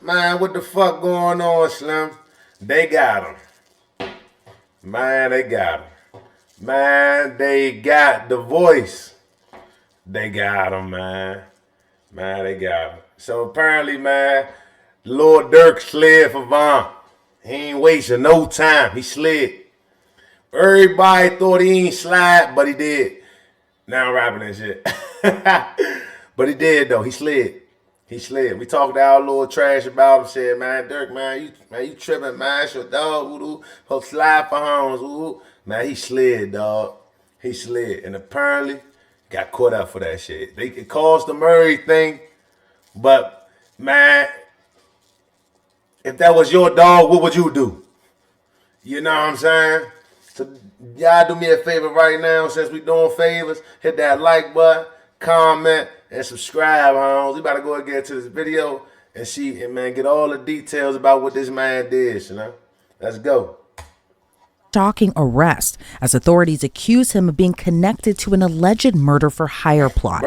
Man, what the fuck going on, Slim? They got him. Man, they got him. Man, they got the voice. They got him, man. Man, they got him. So apparently, man, Lord Durk slid for Von. He ain't wasting no time. He slid. Everybody thought he ain't slide, but he did. Now I'm rapping that shit. But he did though. He slid. He slid. We talked our little trash about him. Said, man, Durk, you tripping, man. It's your dog. Ooh, hope slide for homes. Ooh. Man, he slid, dog. He slid, and apparently got caught up for that shit. It caused the Murray thing, but man, if that was your dog, what would you do? You know what I'm saying? So y'all do me a favor right now, since we doing favors. Hit that like button, comment, and subscribe, homes. We about to go and get to this video and see, and man, get all the details about what this man did, you know? Let's go. Shocking arrest as authorities accuse him of being connected to an alleged murder for hire plot.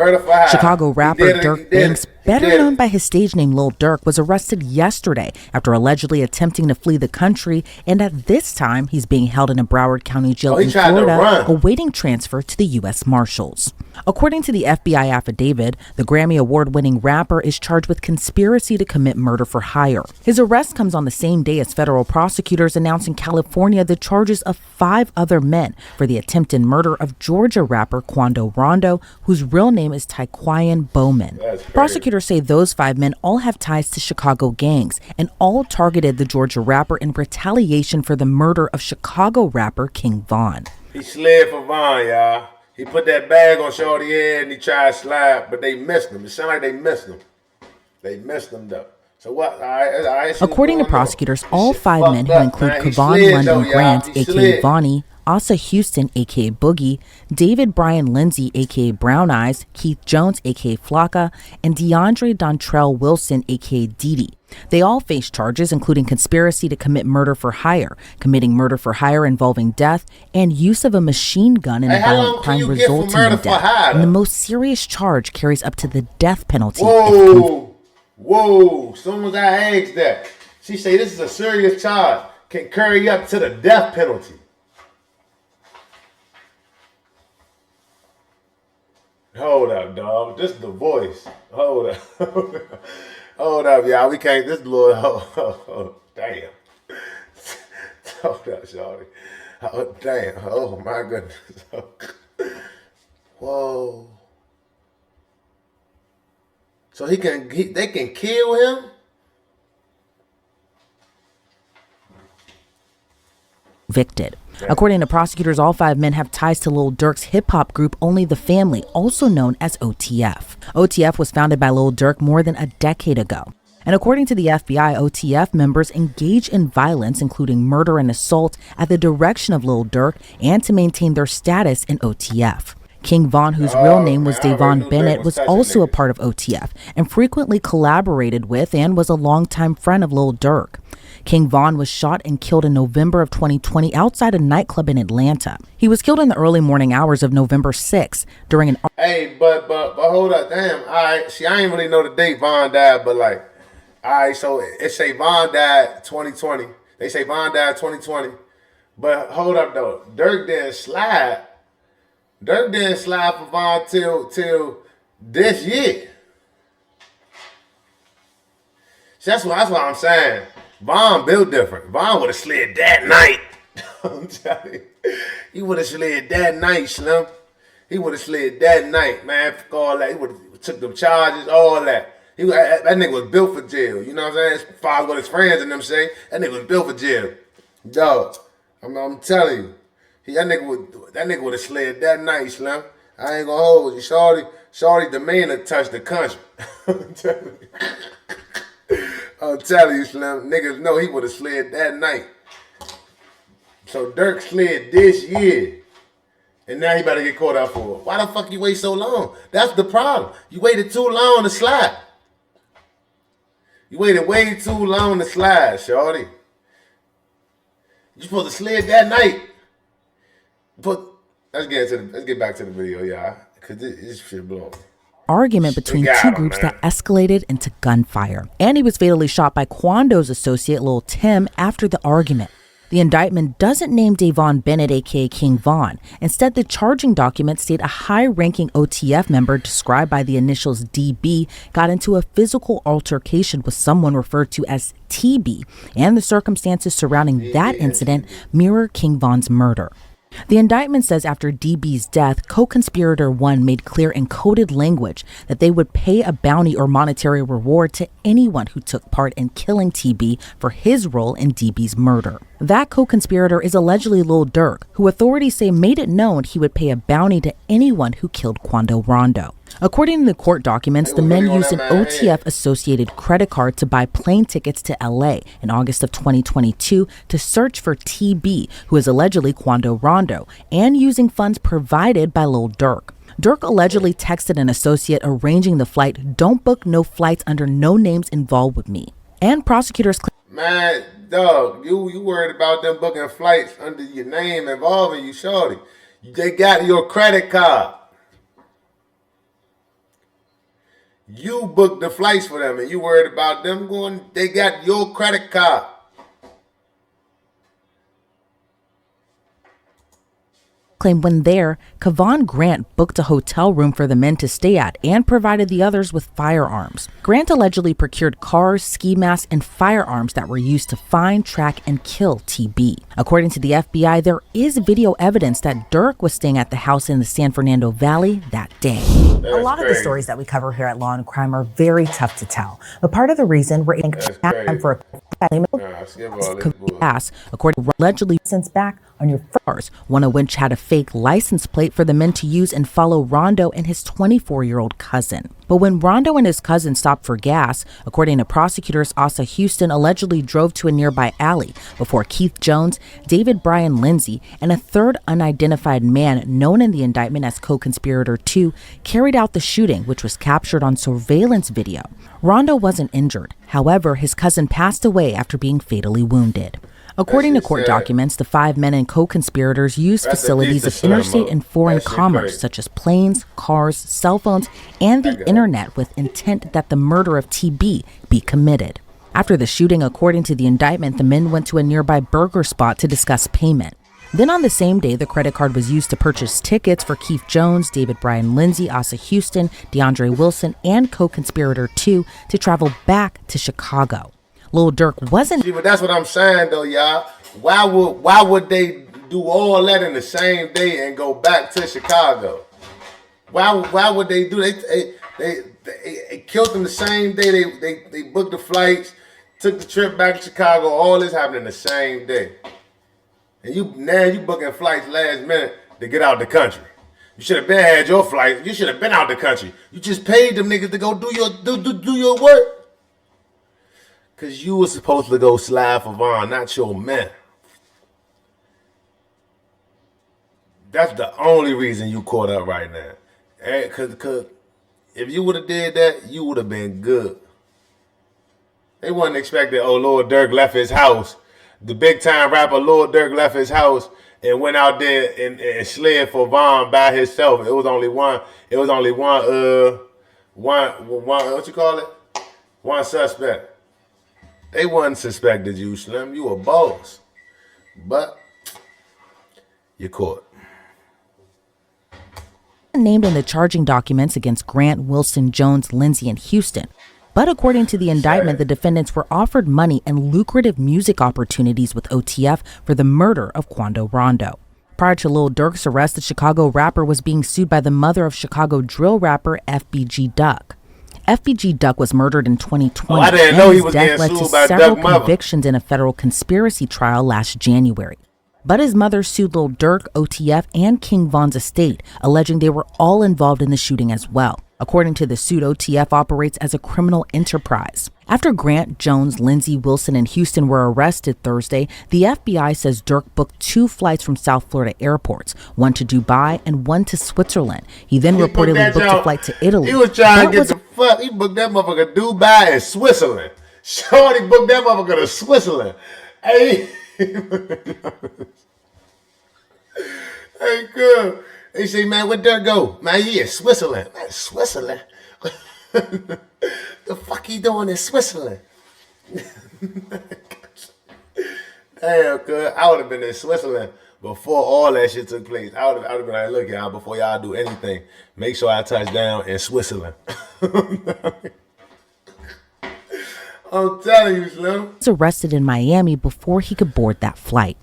Chicago rapper Durk Banks, better known by his stage name Lil Durk, was arrested yesterday after allegedly attempting to flee the country, and at this time he's being held in a Broward County jail in Florida, awaiting transfer to the U.S. Marshals. According to the FBI affidavit, the Grammy Award-winning rapper is charged with conspiracy to commit murder for hire. His arrest comes on the same day as federal prosecutors announced in California the charges of 5 other men for the attempted murder of Georgia rapper Quando Rondo, whose real name is Tyquan Bowman. Prosecutors say those 5 men all have ties to Chicago gangs and all targeted the Georgia rapper in retaliation for the murder of Chicago rapper King Von. He slid for Von, y'all. He put that bag on Shorty's head and he tried to slide, but they missed him. It sounded like they missed him. They missed him, though. So what? All right, according to prosecutors, all 5 men, who include Kevon London Grant, a.k.a. Vonnie, Asa Houston, a.k.a. Boogie, David Brian Lindsay, a.k.a. Brown Eyes, Keith Jones, a.k.a. Flocka, and DeAndre Dontrell Wilson, a.k.a. Didi. They all face charges including conspiracy to commit murder for hire, committing murder for hire involving death, and use of a machine gun in a violent crime resulting in death. And the most serious charge carries up to the death penalty. Whoa, soon as I asked that, she say this is a serious charge, can carry up to the death penalty. Hold up, dog. This is the voice. Hold up. Hold up, y'all. We can't, this little, damn. Hold up, shorty. Oh, damn. Oh, my goodness. Whoa. So they can kill him? Convicted. According to prosecutors, all 5 men have ties to Lil Durk's hip-hop group Only the Family, also known as OTF. OTF was founded by Lil Durk more than a decade ago. And according to the FBI, OTF members engage in violence, including murder and assault, at the direction of Lil Durk and to maintain their status in OTF. King Von, whose real name was Davon Bennett, was also a part of OTF and frequently collaborated with and was a longtime friend of Lil Durk. King Von was shot and killed in November of 2020 outside a nightclub in Atlanta. He was killed in the early morning hours of November 6th during an... Hey, but hold up, damn. All right, see, I ain't really know the date Von died, but like, all right, so it say Von died 2020. They say Von died 2020. But hold up, though. Durk didn't slide. Durk didn't slide for Von till this year. So that's what I'm saying. Von built different. Von would have slid that night. I'm telling you. He would have slid that night, Slim. He would have slid that night, man. Fuck all that. He would have took them charges, all that. That nigga was built for jail. You know what I'm saying? As far as what his friends and them say, that nigga was built for jail. Dog, I'm telling you. That nigga would have slid that night, Slim. I ain't gonna hold you. Shorty demeanor touched the country. I'm telling you, Slim. Niggas know he would have slid that night. So Durk slid this year. And now he better get caught out for it. Why the fuck you wait so long? That's the problem. You waited too long to slide. You waited way too long to slide, shorty. You supposed to slid that night. Let's get back to the video, y'all. Cause this shit blowing. argument between two groups that escalated into gunfire. And he was fatally shot by Quando's associate, Lil Tim, after the argument. The indictment doesn't name Davon Bennett, aka King Von. Instead, the charging documents state a high-ranking OTF member described by the initials DB got into a physical altercation with someone referred to as TB, and the circumstances surrounding that incident mirror King Von's murder. The indictment says after DB's death, co-conspirator 1 made clear in coded language that they would pay a bounty or monetary reward to anyone who took part in killing TB for his role in DB's murder. That co-conspirator is allegedly Lil Durk, who authorities say made it known he would pay a bounty to anyone who killed Quando Rondo. According to the court documents, the men used an OTF-associated credit card to buy plane tickets to LA in August of 2022 to search for TB, who is allegedly Quando Rondo, and using funds provided by Lil Durk. Durk allegedly texted an associate arranging the flight, "Don't book no flights under no names involved with me." And prosecutors claim, man, dog, you worried about them booking flights under your name involving you, shorty. They got your credit card. You booked the flights for them and you worried about them going, they got your credit card. claimed when there, Kevon Grant booked a hotel room for the men to stay at and provided the others with firearms. Grant allegedly procured cars, ski masks, and firearms that were used to find, track, and kill TB. According to the FBI, there is video evidence that Durk was staying at the house in the San Fernando Valley that day. A lot of the stories that we cover here at Law and Crime are very tough to tell. But part of the reason we're in time for according to allegedly since back on your cars, one of which had a fake license plate for the men to use and follow Rondo and his 24-year-old cousin. But when Rondo and his cousin stopped for gas, according to prosecutors, Asa Houston allegedly drove to a nearby alley before Keith Jones, David Brian Lindsay, and a third unidentified man known in the indictment as co-conspirator 2 carried out the shooting, which was captured on surveillance video. Rondo wasn't injured. However, his cousin passed away after being fatally wounded. According to court documents, the 5 men and co-conspirators used facilities of interstate and foreign commerce, such as planes, cars, cell phones, and the internet with intent that the murder of TB be committed. After the shooting, according to the indictment, the men went to a nearby burger spot to discuss payment. Then on the same day, the credit card was used to purchase tickets for Keith Jones, David Brian Lindsay, Asa Houston, DeAndre Wilson, and co-conspirator 2 to travel back to Chicago. Lil Durk wasn't. See, but that's what I'm saying, though, y'all. Why would they do all that in the same day and go back to Chicago? Why would they do? They killed them the same day. They booked the flights, took the trip back to Chicago. All this happened in the same day. And now you booking flights last minute to get out the country. You should have been had your flight. You should have been out the country. You just paid them niggas to go do your work. Cause you were supposed to go slide for Vaughn, not your man. That's the only reason you caught up right now. Cause if you would have did that, you would have been good. They wasn't expecting, oh, Lord Durk left his house. The big time rapper Lord Durk left his house and went out there and slid for Vaughn by himself. It was only one. What you call it? One suspect. They wasn't suspected you, Slim. You a boss. But you're caught. Named in the charging documents against Grant, Wilson, Jones, Lindsay, and Houston. But according to the indictment, the defendants were offered money and lucrative music opportunities with OTF for the murder of Quando Rondo. Prior to Lil Durk's arrest, the Chicago rapper was being sued by the mother of Chicago drill rapper FBG Duck. FBG Duck was murdered in 2020, I didn't know he was death getting led to sued by several Duck mother. convictions in a federal conspiracy trial last January. But his mother sued Lil Durk, OTF, and King Von's estate, alleging they were all involved in the shooting as well. According to the suit, OTF operates as a criminal enterprise. After Grant, Jones, Lindsay, Wilson, and Houston were arrested Thursday, the FBI says Durk booked 2 flights from South Florida airports, one to Dubai and one to Switzerland. He then reportedly booked a flight to Italy. He was trying to get the fuck. He booked that motherfucker Dubai and Switzerland. Shorty booked that motherfucker to Switzerland. Hey. Hey, good. They say, man, where Durk go? Man, yeah, Switzerland. Man, Switzerland. The fuck he doing in Switzerland? Damn, cuz I would have been in Switzerland before all that shit took place. I would have been like, look, y'all, before y'all do anything, make sure I touch down in Switzerland. I'm telling you, Slim. He was arrested in Miami before he could board that flight.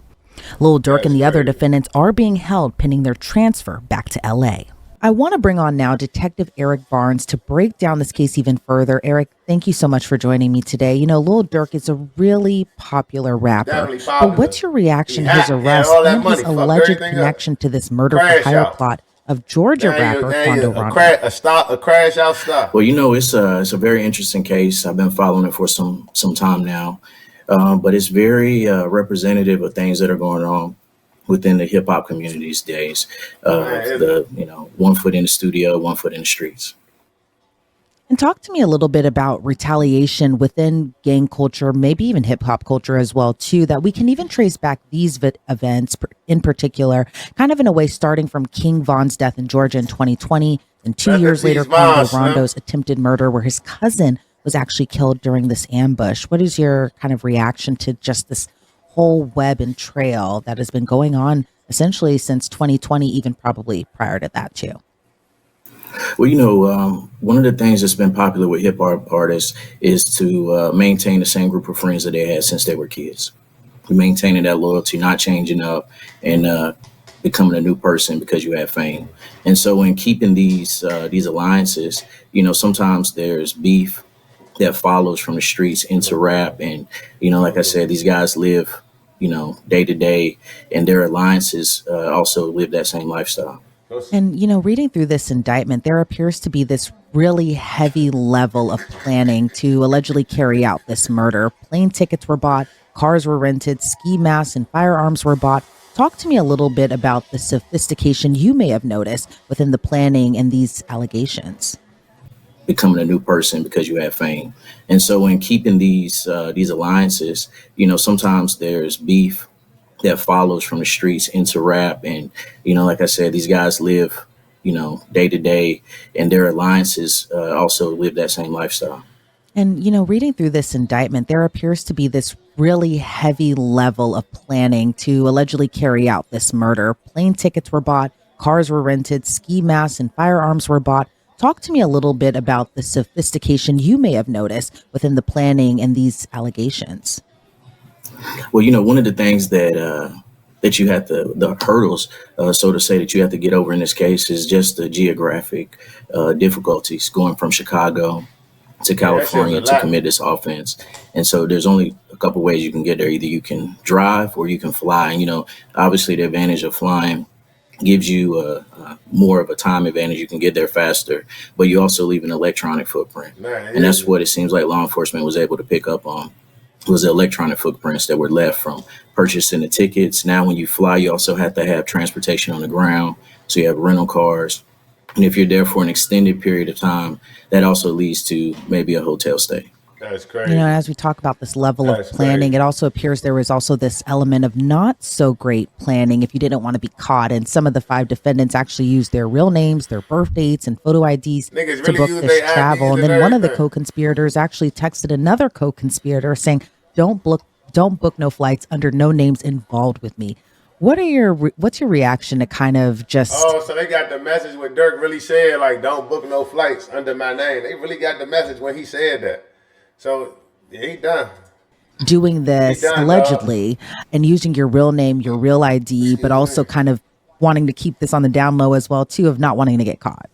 Lil Durk and the other defendants are being held pending their transfer back to LA. I want to bring on now Detective Eric Barnes to break down this case even further. Eric, thank you so much for joining me today. You know, Lil Durk is a really popular rapper. Popular. But what's your reaction to his arrest and his alleged connection to this murder for hire plot of Georgia rapper Quando Rondo? A crash out stop. Well, you know, it's a very interesting case. I've been following it for some time now, but it's very representative of things that are going on within the hip hop community these days. One foot in the studio, 1 foot in the streets. And talk to me a little bit about retaliation within gang culture, maybe even hip hop culture as well, too, that we can even trace back these events in particular, kind of in a way, starting from King Von's death in Georgia in 2020, and 2 years later, Quando Rondo's attempted murder, where his cousin was actually killed during this ambush. What is your kind of reaction to just this whole web and trail that has been going on essentially since 2020, even probably prior to that, too? Well, you know, one of the things that's been popular with hip hop artists is to maintain the same group of friends that they had since they were kids. Maintaining that loyalty, not changing up, and becoming a new person because you have fame. And so in keeping these alliances, you know, sometimes there's beef that follows from the streets into rap. And, you know, like I said, these guys live, you know, day to day, and their alliances also live that same lifestyle. And, you know, reading through this indictment, there appears to be this really heavy level of planning to allegedly carry out this murder. Plane tickets were bought, cars were rented, ski masks and firearms were bought. Talk to me a little bit about the sophistication you may have noticed within the planning and these allegations. Becoming a new person because you have fame. And so in keeping these alliances, you know, sometimes there's beef that follows from the streets into rap. And, you know, like I said, these guys live, you know, day to day, and their alliances also live that same lifestyle. And, you know, reading through this indictment, there appears to be this really heavy level of planning to allegedly carry out this murder. Plane tickets were bought, cars were rented, ski masks and firearms were bought. Talk to me a little bit about the sophistication you may have noticed within the planning and these allegations. Well, you know, one of the things that you have to, the hurdles, so to say, that you have to get over in this case is just the geographic difficulties going from Chicago to California to commit this offense. And so there's only a couple ways you can get there. Either you can drive or you can fly. And, you know, obviously the advantage of flying gives you more of a time advantage. You can get there faster, but you also leave an electronic footprint. And that's what it seems like law enforcement was able to pick up on, was the electronic footprints that were left from purchasing the tickets. Now, when you fly, you also have to have transportation on the ground. So you have rental cars. And if you're there for an extended period of time, that also leads to maybe a hotel stay. That's crazy. You know, as we talk about this level of planning, it also appears there was also this element of not so great planning if you didn't want to be caught. And some of the 5 defendants actually used their real names, their birth dates, and photo IDs to book this travel. And then one of the co-conspirators actually texted another co-conspirator saying, don't book no flights under no names involved with me. What's your reaction to kind of just... Oh, so they got the message when Durk really said, like, don't book no flights under my name. They really got the message when he said that. So, yeah, he done. Doing this allegedly and using your real name, your real ID, but also kind of wanting to keep this on the down low as well, too, of not wanting to get caught.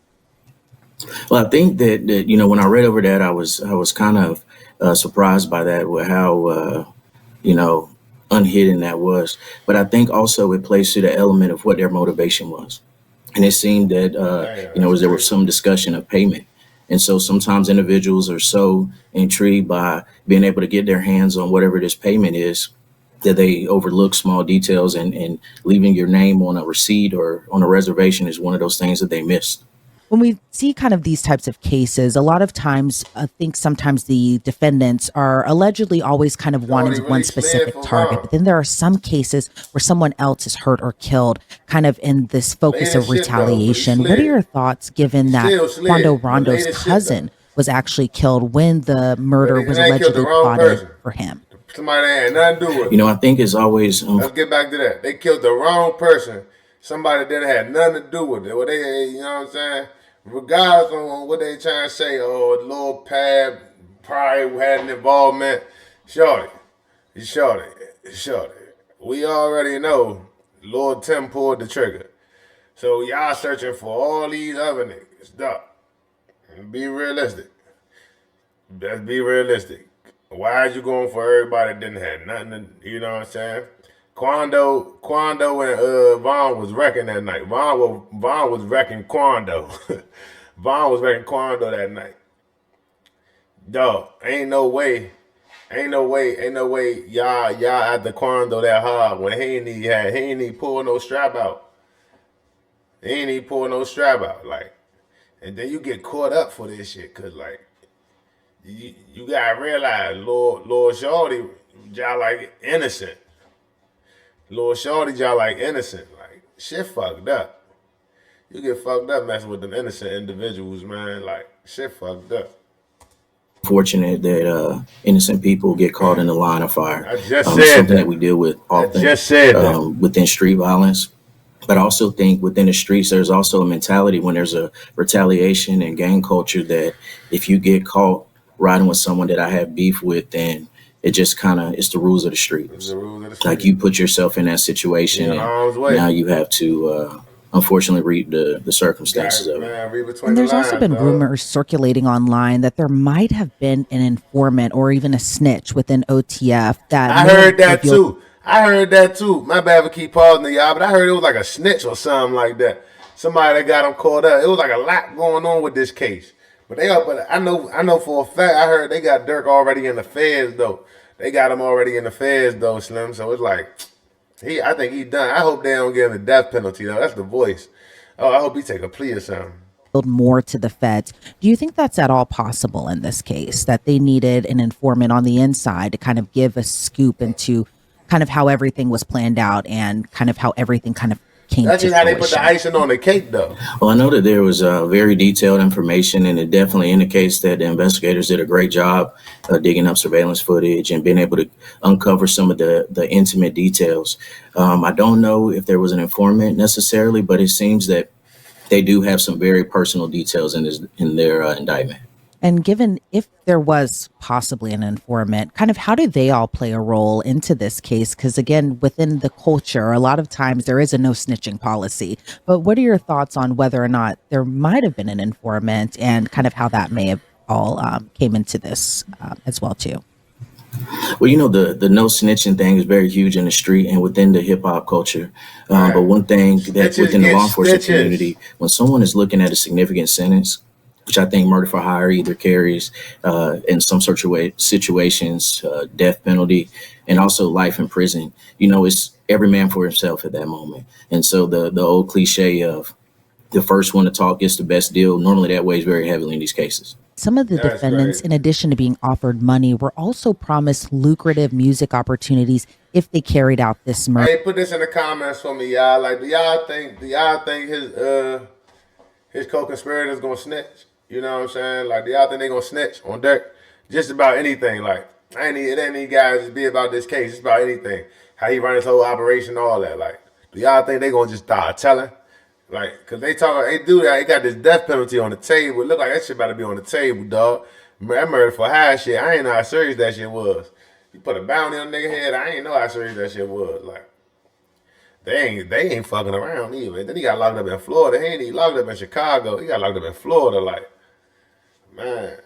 Well, I think that you know, when I read over that, I was kind of surprised by that, with how, you know, unhidden that was. But I think also it plays to the element of what their motivation was. And it seemed that, you know, there was some discussion of payment. And so sometimes individuals are so intrigued by being able to get their hands on whatever this payment is that they overlook small details, and leaving your name on a receipt or on a reservation is one of those things that they missed. When we see kind of these types of cases, a lot of times, I think sometimes the defendants are allegedly always kind of wanting really one specific target, Vaughn. but then there are some cases where someone else is hurt or killed, kind of in this focus of retaliation. What are your thoughts, given that Quando Rondo's cousin was actually killed when the murder was allegedly plotted for him? Somebody that had nothing to do with it. You know, I think it's always. Let's get back to that. They killed the wrong person. Somebody that had nothing to do with it. What they, you know what I'm saying? Regardless on what they trying to say, oh, Lil Pab probably had an involvement. Shorty. We already know Lord Tim pulled the trigger. So y'all searching for all these other niggas. Stop. Be realistic. Let's be realistic. Why is you going for everybody that didn't have nothing to, you know what I'm saying? Quando and Vaughn was wrecking that night. Vaughn was wrecking Quando. Vaughn was wrecking Quando that night. Dog, ain't no way y'all at the Quando that hard when he ain't even pull no strap out. Like, and then you get caught up for this shit, cause like you gotta realize Lord Shorty, y'all like innocent. Lord Shorty, y'all like innocent. Like, shit fucked up. You get fucked up messing with them innocent individuals, man. Like, shit fucked up. Fortunate that innocent people get caught in the line of fire. I just said something that we deal with often within street violence. But I also think within the streets, there's also a mentality when there's a retaliation and gang culture that if you get caught riding with someone that I have beef with, then it just kind of, it's the rules of the street. Like, you put yourself in that situation, and now you have to unfortunately read the circumstances of it. And there's also been rumors circulating online that there might have been an informant or even a snitch within OTF. I heard that too. My bad for keep pausing y'all, but I heard it was like a snitch or something like that. Somebody that got him caught up. It was like a lot going on with this case. But I know for a fact, I heard they got Durk already in the feds though. They got him already in the feds though, Slim. So it's like, I think he's done. I hope they don't give him the death penalty though. That's the voice. Oh, I hope he take a plea or something. More to the feds. Do you think that's at all possible in this case, that they needed an informant on the inside to kind of give a scoop into kind of how everything was planned out and kind of how everything kind of came That's to just how fruition? they put the icing on the cake, though. Well, I know that there was very detailed information, and it definitely indicates that the investigators did a great job digging up surveillance footage and being able to uncover some of the intimate details. I don't know if there was an informant necessarily, but it seems that they do have some very personal details in their indictment. And given if there was possibly an informant, kind of how do they all play a role into this case? Because again, within the culture, a lot of times there is a no snitching policy. But what are your thoughts on whether or not there might have been an informant and kind of how that may have all came into this as well too? Well, you know, the no snitching thing is very huge in the street and within the hip hop culture. But one thing that within the law enforcement community, when someone is looking at a significant sentence, which I think murder for hire either carries in some sort of situations, death penalty, and also life in prison. You know, it's every man for himself at that moment. And so the old cliche of the first one to talk gets the best deal, normally that weighs very heavily in these cases. Some of the defendants, in addition to being offered money, were also promised lucrative music opportunities if they carried out this murder. Hey, put this in the comments for me, y'all. Like, do y'all think his co-conspirators gonna snitch? You know what I'm saying? Like, do y'all think they gonna snitch on Durk? Just about anything. Like, it ain't any guys just be about this case. It's about anything. How he run his whole operation, all that. Like, do y'all think they gonna just start telling? Like, cause they do that. They got this death penalty on the table. It look like that shit about to be on the table, dog. That murder for hire shit. I ain't know how serious that shit was. You put a bounty on a nigga head. I ain't know how serious that shit was. Like, they ain't fucking around either. And then he got locked up in Florida. He ain't even locked up in Chicago. He got locked up in Florida. Like, man.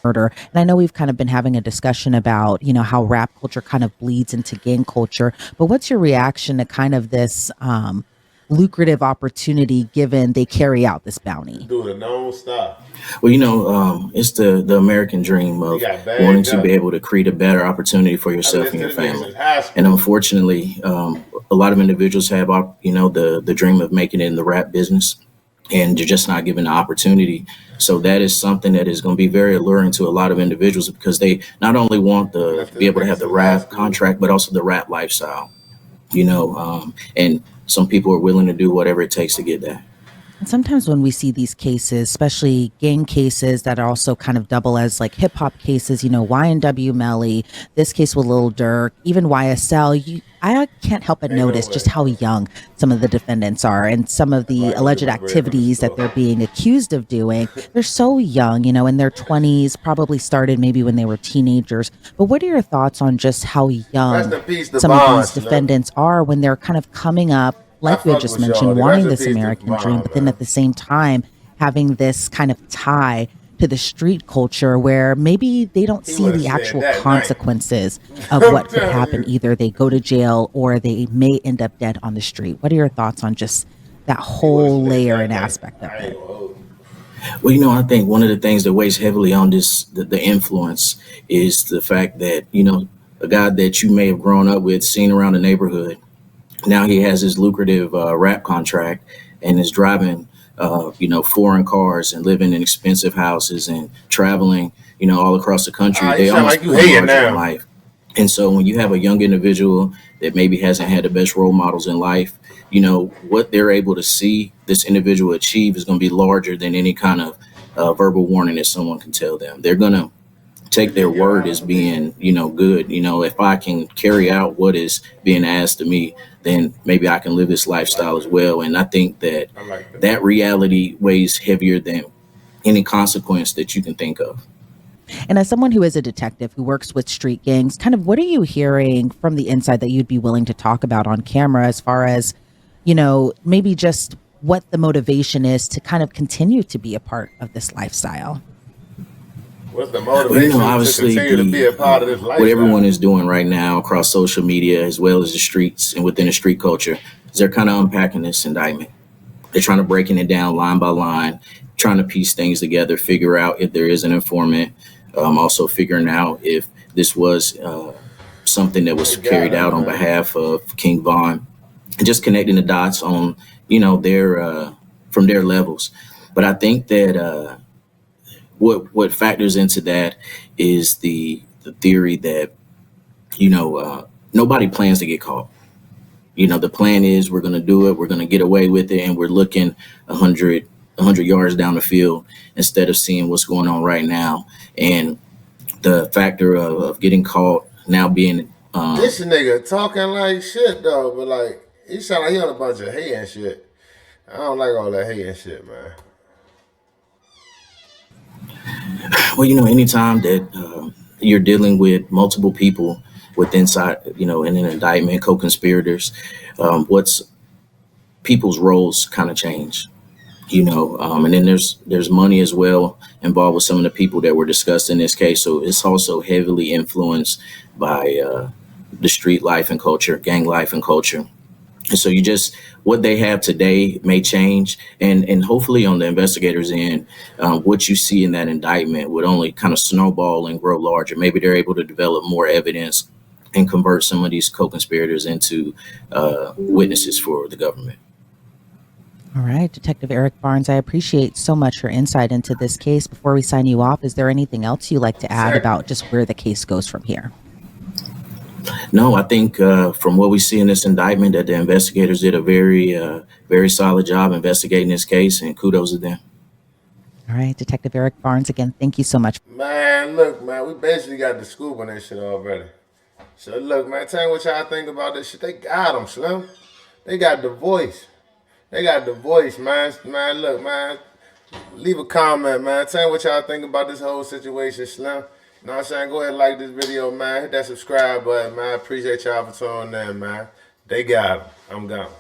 Murder. And I know we've kind of been having a discussion about, you know, how rap culture kind of bleeds into gang culture. But what's your reaction to kind of this lucrative opportunity given they carry out this bounty? Do it non-stop. Well, you know, it's the American dream of wanting to be able to create a better opportunity for yourself and your family. And unfortunately, a lot of individuals have, you know, the dream of making it in the rap business. and you're just not given the opportunity. So that is something that is going to be very alluring to a lot of individuals, because they not only want to be able to have the rap contract, but also the rap lifestyle, and some people are willing to do whatever it takes to get that. And sometimes when we see these cases, especially gang cases that are also kind of double as like hip hop cases, YNW Melly, this case with Lil Durk, even YSL, I can't help but notice just how young some of the defendants are, and some of the alleged activities that they're being accused of doing. They're so young, in their 20s, probably started maybe when they were teenagers. But what are your thoughts on just how young some of these defendants are when they're kind of coming up, like we had just mentioned, wanting this American dream, but then at the same time having this kind of tie to the street culture where maybe they don't see the actual consequences of what could happen. Either they go to jail or they may end up dead on the street. What are your thoughts on just that whole layer and aspect of it? Well, I think one of the things that weighs heavily on this, the influence, is the fact that, a guy that you may have grown up with, seen around the neighborhood, now he has his lucrative rap contract and is driving, foreign cars and living in expensive houses and traveling, all across the country. They almost like larger in life. And so when you have a young individual that maybe hasn't had the best role models in life, what they're able to see this individual achieve is going to be larger than any kind of verbal warning that someone can tell them. They're going to take their word as being, good. If I can carry out what is being asked of me, then maybe I can live this lifestyle as well. And I think that that reality weighs heavier than any consequence that you can think of. And as someone who is a detective who works with street gangs, kind of what are you hearing from the inside that you'd be willing to talk about on camera as far as, maybe just what the motivation is to kind of continue to be a part of this lifestyle? What's the motivation obviously to continue to be a part of this lifestyle? What everyone is doing right now across social media, as well as the streets and within the street culture, is they're kind of unpacking this indictment. They're trying to breaking it down line by line, trying to piece things together, figure out if there is an informant, also figuring out if this was something that was carried out on behalf of King Von, and just connecting the dots on, their from their levels. But I think that what factors into that is the theory that, nobody plans to get caught. The plan is we're going to do it. We're going to get away with it. And we're looking 100 yards down the field instead of seeing what's going on right now. And the factor of getting caught now being this nigga talking like shit though, but like he sound like he on a bunch of hate and shit. I don't like all that hate and shit, man. Well, anytime that you're dealing with multiple people with inside, in an indictment, co-conspirators, what's people's roles kind of change, and then there's money as well involved with some of the people that were discussed in this case. So it's also heavily influenced by the street life and culture, gang life and culture. And so what they have today may change, and hopefully on the investigators' end, what you see in that indictment would only kind of snowball and grow larger. Maybe they're able to develop more evidence and convert some of these co-conspirators into witnesses for the government. All right, Detective Eric Barnes, I appreciate so much your insight into this case. Before we sign you off, is there anything else you'd like to add about just where the case goes from here? No, I think from what we see in this indictment, that the investigators did a very solid job investigating this case, and kudos to them. All right, Detective Eric Barnes, again, thank you so much. Man, look, man, we basically got the scoop on that shit already. So look, man, tell me what y'all think about this shit. They got him, Slim. They got the voice. They got the voice, man. Man, look, man, leave a comment, man. Tell me what y'all think about this whole situation, Slim. You know what I'm saying? Go ahead and like this video, man. Hit that subscribe button, man. I appreciate y'all for tuning in, man. They got him. I'm gone.